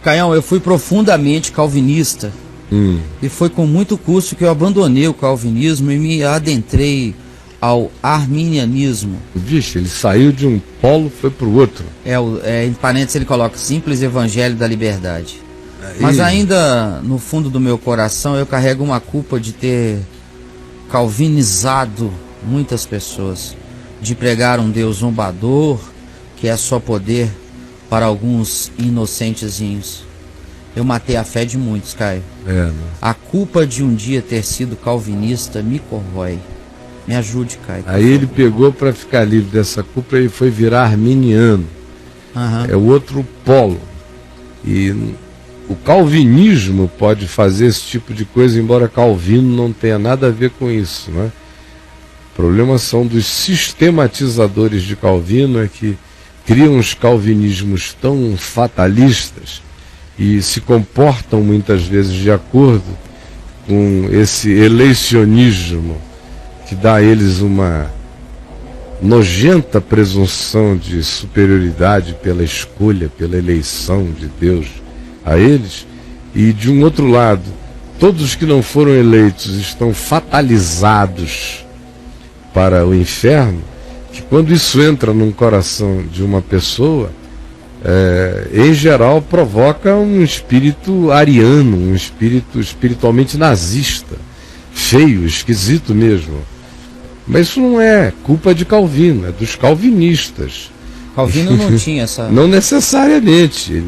Caião, eu fui profundamente calvinista. E foi com muito custo que eu abandonei o calvinismo e me adentrei ao arminianismo. Vixe, ele saiu de um polo, foi para o outro. Em parênteses ele coloca simples evangelho da liberdade. Mas ainda no fundo do meu coração eu carrego uma culpa de ter calvinizado muitas pessoas, de pregar um Deus zombador, que é só poder para alguns inocentezinhos. Eu matei a fé de muitos, Caio. A culpa de um dia ter sido calvinista me corrói. Me ajude, Caio. Aí ele pegou, para ficar livre dessa culpa, e foi virar arminiano. É o outro polo. E o calvinismo pode fazer esse tipo de coisa, embora Calvino não tenha nada a ver com isso, né? O problema são dos sistematizadores de Calvino, é que criam os calvinismos tão fatalistas e se comportam muitas vezes de acordo com esse eleicionismo que dá a eles uma nojenta presunção de superioridade pela escolha, pela eleição de Deus a eles. E de um outro lado, todos os que não foram eleitos estão fatalizados para o inferno, que quando isso entra num coração de uma pessoa, em geral provoca um espírito ariano, um espírito espiritualmente nazista, feio, esquisito mesmo. Mas isso não é culpa de Calvino, é dos calvinistas. Calvino não tinha essa... Não necessariamente.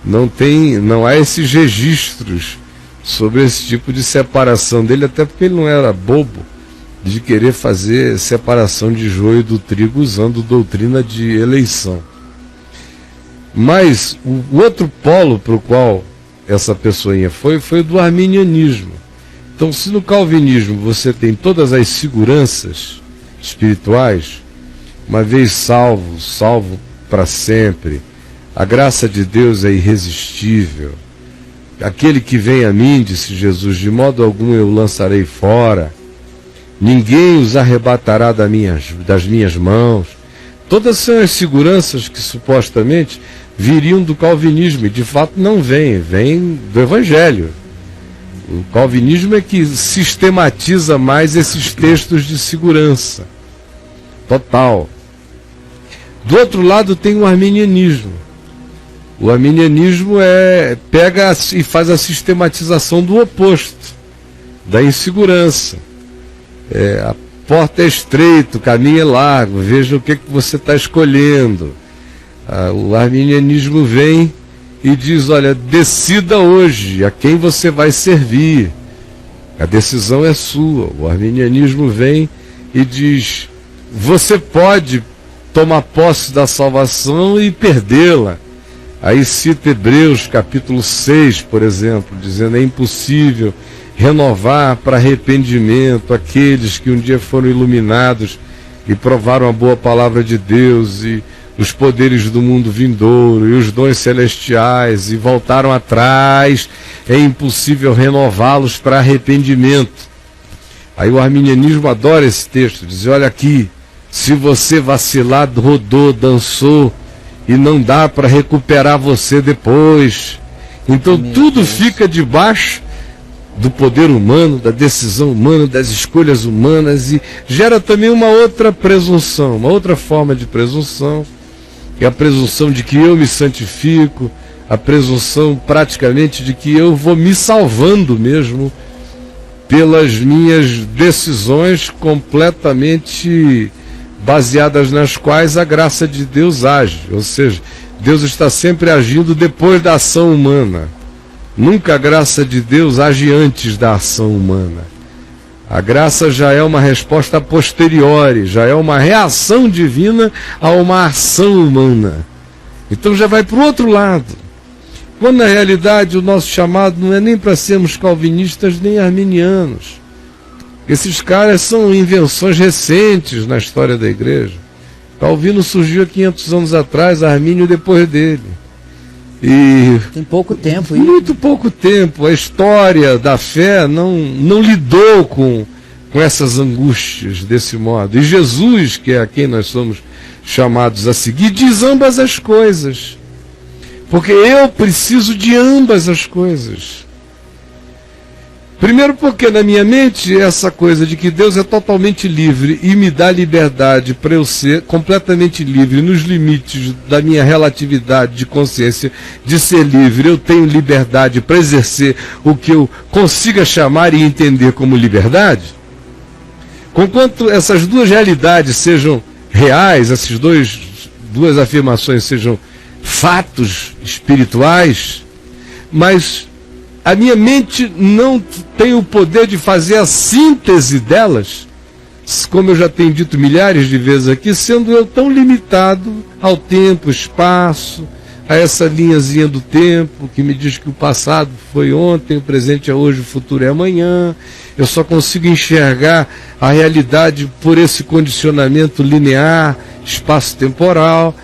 Não há esses registros sobre esse tipo de separação dele, até porque ele não era bobo de querer fazer separação de joio do trigo usando doutrina de eleição. Mas o outro polo para o qual essa pessoinha foi o do arminianismo. Então, se no calvinismo você tem todas as seguranças espirituais, uma vez salvo, salvo para sempre, a graça de Deus é irresistível, aquele que vem a mim, disse Jesus, de modo algum eu lançarei fora, ninguém os arrebatará das minhas mãos. Todas são as seguranças que supostamente viriam do calvinismo, e de fato não vêm do evangelho. O calvinismo é que sistematiza mais esses textos de segurança total. Do outro lado tem o arminianismo. O arminianismo pega e faz a sistematização do oposto, da insegurança. A porta é estreita, o caminho é largo, veja o que você está escolhendo. O arminianismo vem e diz, olha, decida hoje a quem você vai servir. A decisão é sua. O arminianismo vem e diz, você pode tomar posse da salvação e perdê-la. Aí cita Hebreus capítulo 6, por exemplo, dizendo, é impossível renovar para arrependimento aqueles que um dia foram iluminados e provaram a boa palavra de Deus e os poderes do mundo vindouro e os dons celestiais e voltaram atrás, é impossível renová-los para arrependimento. Aí o arminianismo adora esse texto, diz, olha aqui, se você vacilar, rodou, dançou e não dá para recuperar você depois. Então tudo fica debaixo do poder humano, da decisão humana, das escolhas humanas, e gera também uma outra presunção, uma outra forma de presunção, que é a presunção de que eu me santifico, a presunção praticamente de que eu vou me salvando mesmo pelas minhas decisões completamente baseadas nas quais a graça de Deus age. Ou seja, Deus está sempre agindo depois da ação humana. Nunca a graça de Deus age antes da ação humana. A graça já é uma resposta a posteriori, já é uma reação divina a uma ação humana. Então já vai para o outro lado. Quando na realidade o nosso chamado não é nem para sermos calvinistas nem arminianos. Esses caras são invenções recentes na história da igreja. Calvino surgiu há 500 anos atrás, Armínio depois dele. E tem pouco tempo. Muito pouco tempo. A história da fé não lidou com essas angústias desse modo. E Jesus, que é a quem nós somos chamados a seguir, diz ambas as coisas. Porque eu preciso de ambas as coisas. Primeiro porque na minha mente essa coisa de que Deus é totalmente livre e me dá liberdade para eu ser completamente livre nos limites da minha relatividade de consciência de ser livre. Eu tenho liberdade para exercer o que eu consiga chamar e entender como liberdade. Conquanto essas duas realidades sejam reais, essas duas afirmações sejam fatos espirituais, mas a minha mente não tem o poder de fazer a síntese delas, como eu já tenho dito milhares de vezes aqui, sendo eu tão limitado ao tempo, espaço, a essa linhazinha do tempo que me diz que o passado foi ontem, o presente é hoje, o futuro é amanhã. Eu só consigo enxergar a realidade por esse condicionamento linear, espaço-temporal.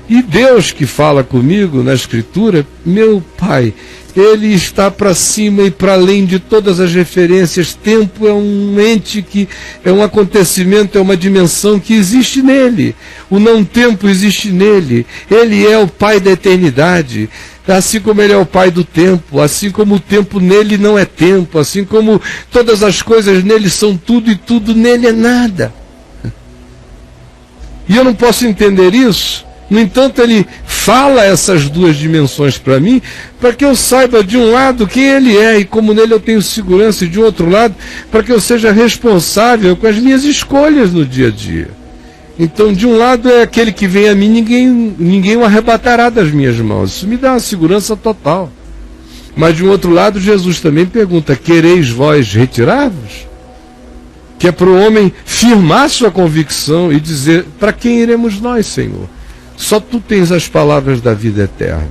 E Deus que fala comigo na Escritura, meu Pai, Ele está para cima e para além de todas as referências. Tempo é um ente que é um acontecimento, é uma dimensão que existe nele. O não-tempo existe nele. Ele é o Pai da eternidade. Assim como Ele é o Pai do tempo, assim como o tempo nele não é tempo, assim como todas as coisas nele são tudo e tudo nele é nada. E eu não posso entender isso. No entanto, Ele fala essas duas dimensões para mim, para que eu saiba de um lado quem Ele é e como nele eu tenho segurança, e de outro lado, para que eu seja responsável com as minhas escolhas no dia a dia. Então, de um lado é aquele que vem a mim, ninguém o arrebatará das minhas mãos. Isso me dá uma segurança total. Mas de um outro lado, Jesus também pergunta: quereis vós retirar-vos? Que é para o homem firmar sua convicção e dizer: para quem iremos nós, Senhor? Só tu tens as palavras da vida eterna.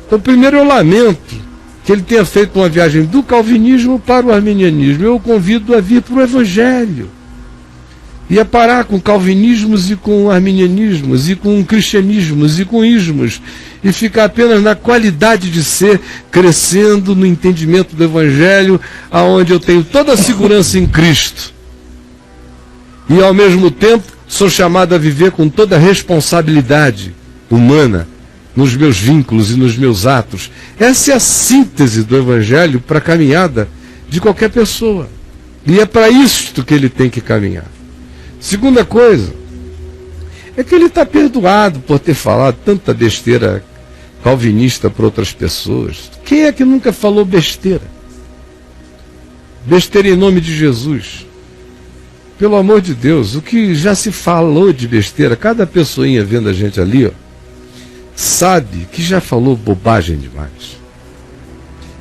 Então, primeiro eu lamento que ele tenha feito uma viagem do calvinismo para o arminianismo. Eu o convido a vir para o Evangelho. E a parar com calvinismos e com arminianismos, e com cristianismos e com ismos, e ficar apenas na qualidade de ser, crescendo no entendimento do Evangelho, aonde eu tenho toda a segurança em Cristo. E ao mesmo tempo sou chamado a viver com toda a responsabilidade humana nos meus vínculos e nos meus atos. Essa é a síntese do Evangelho para a caminhada de qualquer pessoa. E é para isto que ele tem que caminhar. Segunda coisa, é que ele está perdoado por ter falado tanta besteira calvinista para outras pessoas. Quem é que nunca falou besteira? Besteira em nome de Jesus. Pelo amor de Deus, o que já se falou de besteira, cada pessoinha vendo a gente ali, ó, sabe que já falou bobagem demais.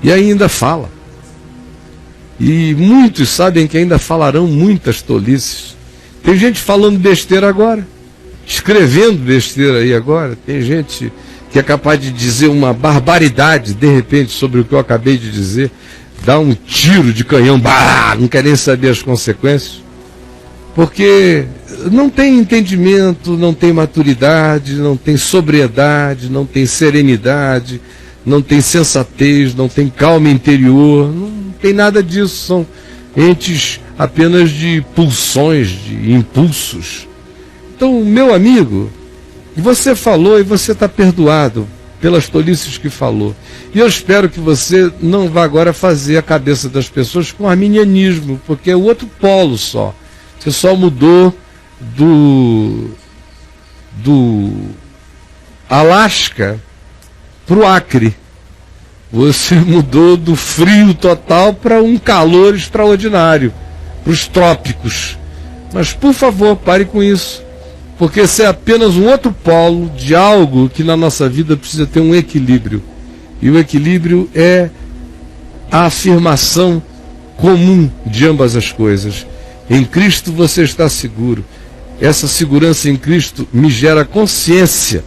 E ainda fala. E muitos sabem que ainda falarão muitas tolices. Tem gente falando besteira agora, escrevendo besteira aí agora. Tem gente que é capaz de dizer uma barbaridade, de repente, sobre o que eu acabei de dizer, dá um tiro de canhão, bah, não quer nem saber as consequências. Porque não tem entendimento, não tem maturidade, não tem sobriedade, não tem serenidade, não tem sensatez, não tem calma interior, não tem nada disso. São entes apenas de pulsões, de impulsos. Então, meu amigo, você falou e você está perdoado pelas tolices que falou. E eu espero que você não vá agora fazer a cabeça das pessoas com arminianismo, porque é o outro polo só. Você só mudou do Alasca para o Acre. Você mudou do frio total para um calor extraordinário, para os trópicos. Mas, por favor, pare com isso, porque esse é apenas um outro polo de algo que na nossa vida precisa ter um equilíbrio. E o equilíbrio é a afirmação comum de ambas as coisas. Em Cristo você está seguro. Essa segurança em Cristo me gera consciência.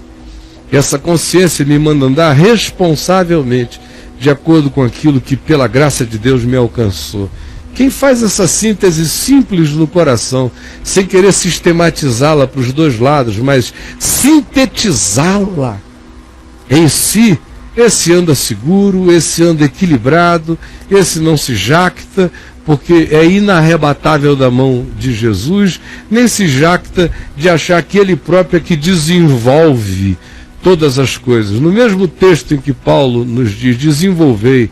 Essa consciência me manda andar responsavelmente, de acordo com aquilo que pela graça de Deus me alcançou. Quem faz essa síntese simples no coração, sem querer sistematizá-la para os dois lados, mas sintetizá-la em si, esse anda seguro, esse anda equilibrado, esse não se jacta, porque é inarrebatável da mão de Jesus, nem se jacta de achar que ele próprio é que desenvolve todas as coisas. No mesmo texto em que Paulo nos diz: desenvolvei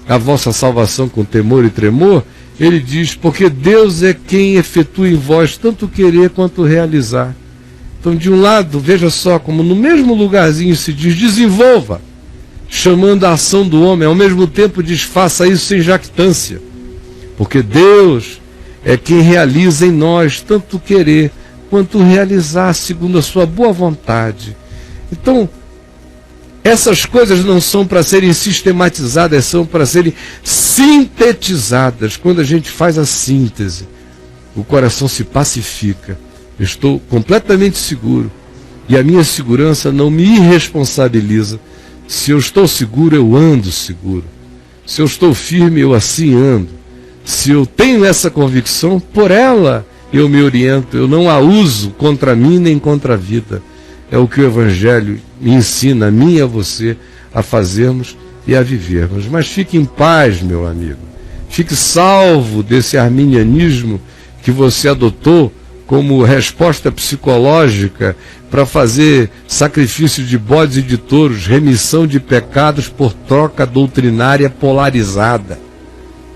a vossa salvação com temor e tremor, ele diz: porque Deus é quem efetua em vós tanto querer quanto realizar. Então, de um lado, veja só como no mesmo lugarzinho se diz: desenvolva, chamando a ação do homem, ao mesmo tempo diz: faça isso sem jactância, porque Deus é quem realiza em nós tanto querer quanto realizar segundo a sua boa vontade. Então, essas coisas não são para serem sistematizadas, são para serem sintetizadas. Quando a gente faz a síntese, o coração se pacifica. Eu estou completamente seguro, e a minha segurança não me irresponsabiliza. Se eu estou seguro, eu ando seguro. Se eu estou firme, eu assim ando. Se eu tenho essa convicção, por ela eu me oriento, eu não a uso contra mim nem contra a vida. É o que o Evangelho me ensina, a mim e a você, a fazermos e a vivermos. Mas fique em paz, meu amigo. Fique salvo desse arminianismo que você adotou como resposta psicológica para fazer sacrifício de bodes e de touros, remissão de pecados por troca doutrinária polarizada.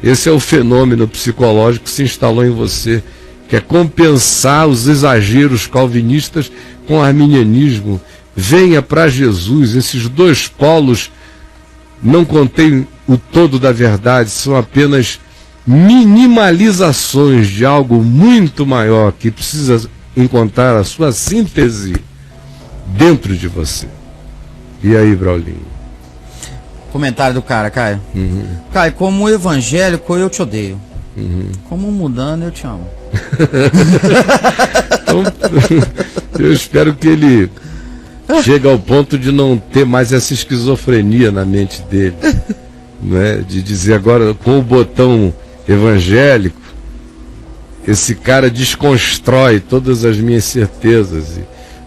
Esse é o fenômeno psicológico que se instalou em você, que é compensar os exageros calvinistas com o arminianismo. Venha para Jesus. Esses dois polos não contêm o todo da verdade, são apenas minimalizações de algo muito maior que precisa encontrar a sua síntese dentro de você. E aí, Braulinho? Comentário do cara, Caio. Caio, como evangélico eu te odeio. Como mudando eu te amo. Então, eu espero que ele chegue ao ponto de não ter mais essa esquizofrenia na mente dele, né? De dizer agora, com o botão evangélico, esse cara desconstrói todas as minhas certezas.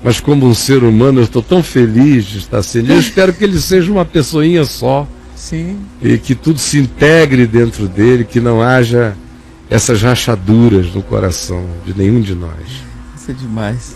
Mas como um ser humano eu estou tão feliz de estar sendo. Eu espero que ele seja uma pessoinha só. Sim. E que tudo se integre dentro dele, que não haja essas rachaduras no coração de nenhum de nós. Isso é demais.